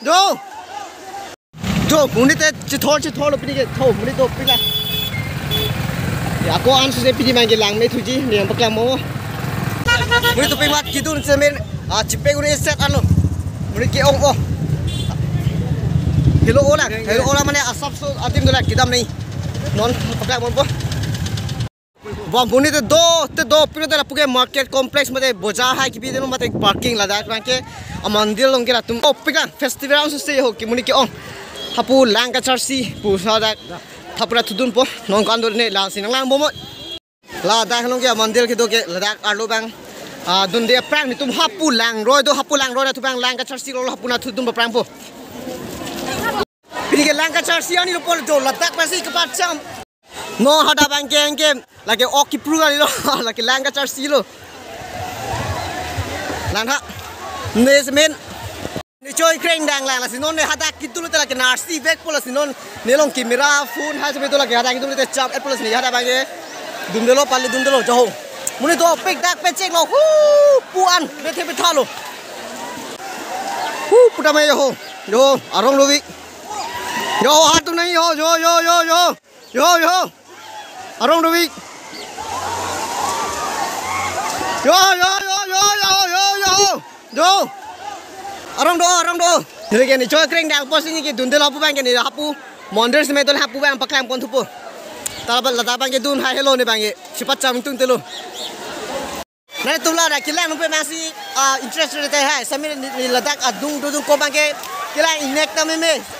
Jo, muni te chithor lo pini ke tho muni to pila. Ya ko an se pini mang ke lang me thuji ni am paklang mo. Muni to pingmat kidun semen chipe gune set anu. Muni ke ong oh. Hello ola mane asap so atim dola kidam nahi. Non paklang mo po. Bom muni te do pino te puke market complex mate bazaar hai ki bidenu mate parking la dak ke amandir long ke la tum opika festival so se ho ki muni ke ong. Hapu langka charsi pu sadak thapura thudun po non kandor ne la sinang lang bomo la dak long ke mandir ke do ke ladak arlo bang dun de prang ni tum hapu lang roi na tu bang langka charsi lo hapu na thudun ba prang po pini ke langka charsi ani lo pol do ladak pasi ke pacham no hada bang ke lagi oki pruga lo lagi langka charsi lo langha nesmen ni choi kreng dang lang la sinon ne hada kitul te la ke narsi vek pola sinon nelong kamera phone ha jame to la ke hada kitul te chap plus ni hada bange dumdelo pali dumdelo jo muni to pek dak pe chek lo hu puan be the be thalo hu puta me yo arong lovi yo hatu nahi yo arong lovi yo arong do jadi ke ni coy kring dang pos ini ke dundel hapu bang ke ni hapu mondir se medol hapu bang paklam kon thupo talabal lata bang ke dun ha hello ni bang ke sipat cham tung telo nai tula da kilang no pe masi interest rete hai sami ni ladak adung ko bang ke kilang inek ta me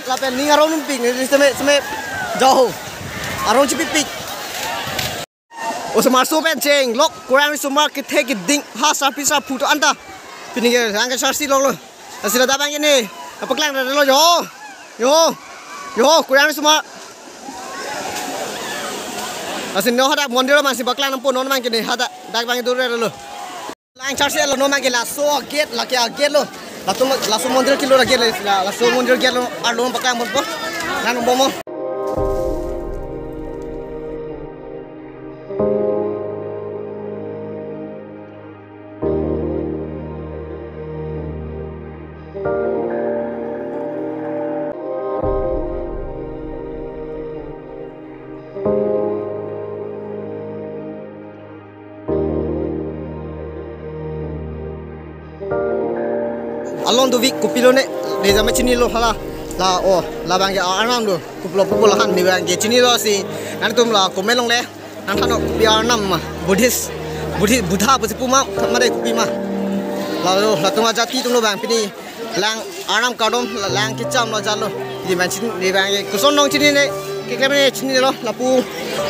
la pe ni arong num ping ni se me jo arong chi pik o se mar so pen cheng lok kurang so mar ke take ding ha sa pisa phuto anta pini ke hang ke sarsi lo asila tabang ini apa kelang dah lo yo kurang semua asin no hada mondir masih baklang nampu non mang kini hada dak bang itu lo lang charge lo no mang ke laso gate la ke gate lo laso mondir kilo la gate laso mondir gate lo arlo baklang mon po nan bomo alon tu vik kupilo ne de jame chini lo hala la bang ge anam lo kuplo pupul han ni bang ge chini lo si nan tum la komelong le nan thano pi anam ma buddhist buddha pu puma mare kupi ma la tuma jati tum lo bang pini lang anam kadom lang ki cham lo jalo di bang chini di bang ge kuson nong chini ne ke kemene chini lo la pu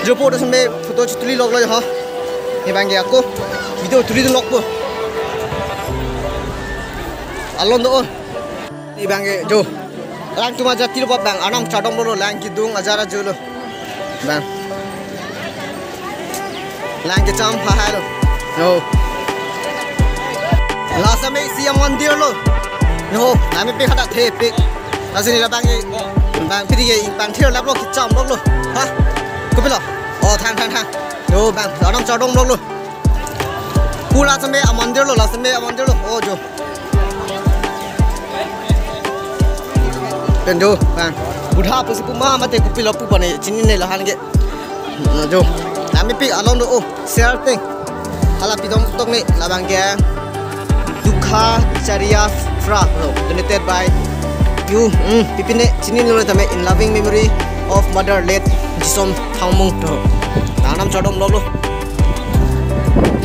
jopo do sambe photo chutuli log lo ha ni bang ge aku video tuli do log po alon do ni bang jo lang tuma jati lo bang anam chadom lo lang kidung ajara jo lo bang lang ke cham ha ha lo yo la same si mandir lo yo ame pe khada the pe asini la bang pidi ge bang thir lap lo ki cham lo ha ko pe lo thang yo bang anam chadom lo pula same mandir lo la same mandir lo jo dan jo bang buddha pasi puma mate kupi lopu bane chini ne lahan ge jo nami pi alon do share thing hala pidom tok ne labang ge dukha charia fra donated by you pipine chini lo tame in loving memory of mother late jisom thangmung to tanam chodom lo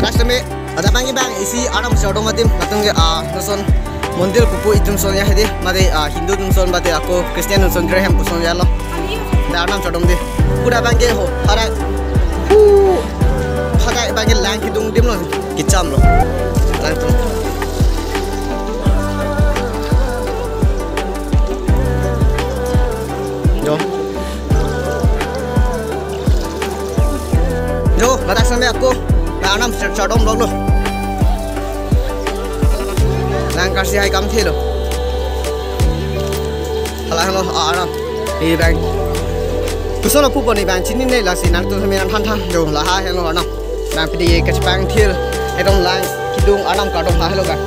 rastame ada bangi bang isi anam chodom adim latung ge nason mondir kupu itum sonya hede made hindu dum son bate ako christian dum son graham pu son yalo darnam chodom de pura bange ho hara haga bange lang kidung dim lo kicham lo lang tu jo ladak sampe aku darnam chodom lo lang kasih hai kam thelo hala hello ara ni bang kusono pupo ni bang chini nei la si nang tu hamian than than jo la ha hello ana bang pidi ka chpang thil edong lang kidung anam ka dong ha hello bang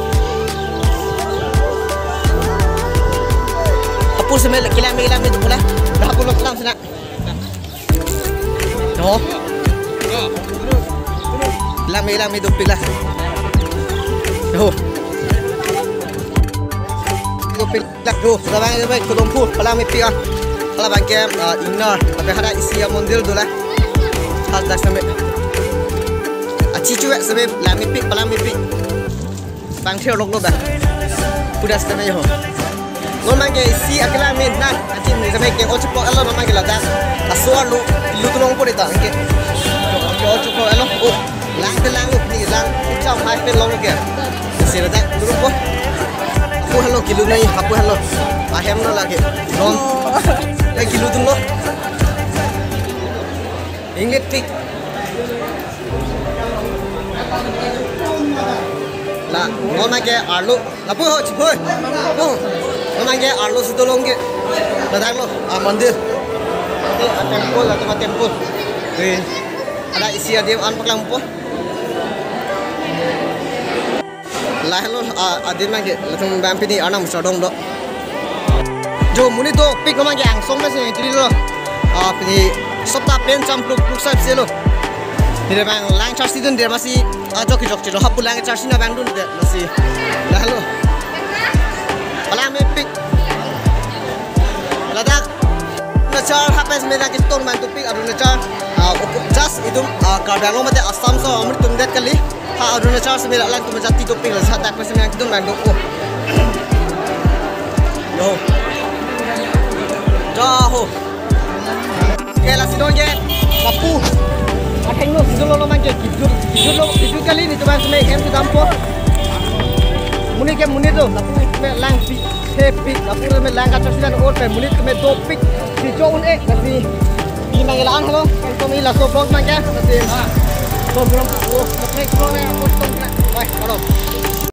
Hapu semel kilang itu pula. Hapu lo kelam sana. No. Kilang itu pila. No. Itu pila tu. Sabang itu baik kelompok kilang itu pila. Kalau bangke inner, tapi ada isi mondir tu lah. Hal dah sampai. Cicu sampai lami pik, palang pik. Bangke orang tu dah. Sudah sampai yo. Memang ke isi akilah main nan. Nanti ni sampai ke ocho pro elo memang ke lada. Asuar lu tu long pun itu angke. Ocho pro elo. Oh, lang ni lang. Icam high pen long ke. Sila dah lu pun. Aku hello kilu ni, aku hello. Ahem no lagi. Non. Lagi kilu tu lo. Ingat pik. Lah, memang ke alu. Lapu ho cipoy. Oh. Memang ke arlo situ longge, datang lo, mandir, temple atau temple, ada isi ada an paklang po, lah lo ada memang ke, langsung bampi ni anam sedong lo, jo muni tu pik memang ke angsong masih jadi lo, ini sopta pen campur sab sih lo, dia memang lang charge itu dia masih jok lo, hapu lang charge ni bang dun dia masih, lah lo. Palang mepik, ladak, nacar hapas mereka kita mantu pik adu nacar, just itu kadang lo mati asam so amrit tumdet kali, adu nacar semerah lang tu menjadi topik lah, saat tak pasal mereka kita mantu ko, yo, jauh, kelas itu je, kapu, akhirnya lo situ lo macam kijur kali ni tu macam semerah tu dampo. Muni ke muni tu, lapu me lang pi, happy, lapu me lang kacau silan or pe muni me do pik, si jo un nasi, ini mangilan hello, kalau me laso blog mangga, nasi, so belum, oh, nak naik blog ni, aku stop nak, baik, kalau.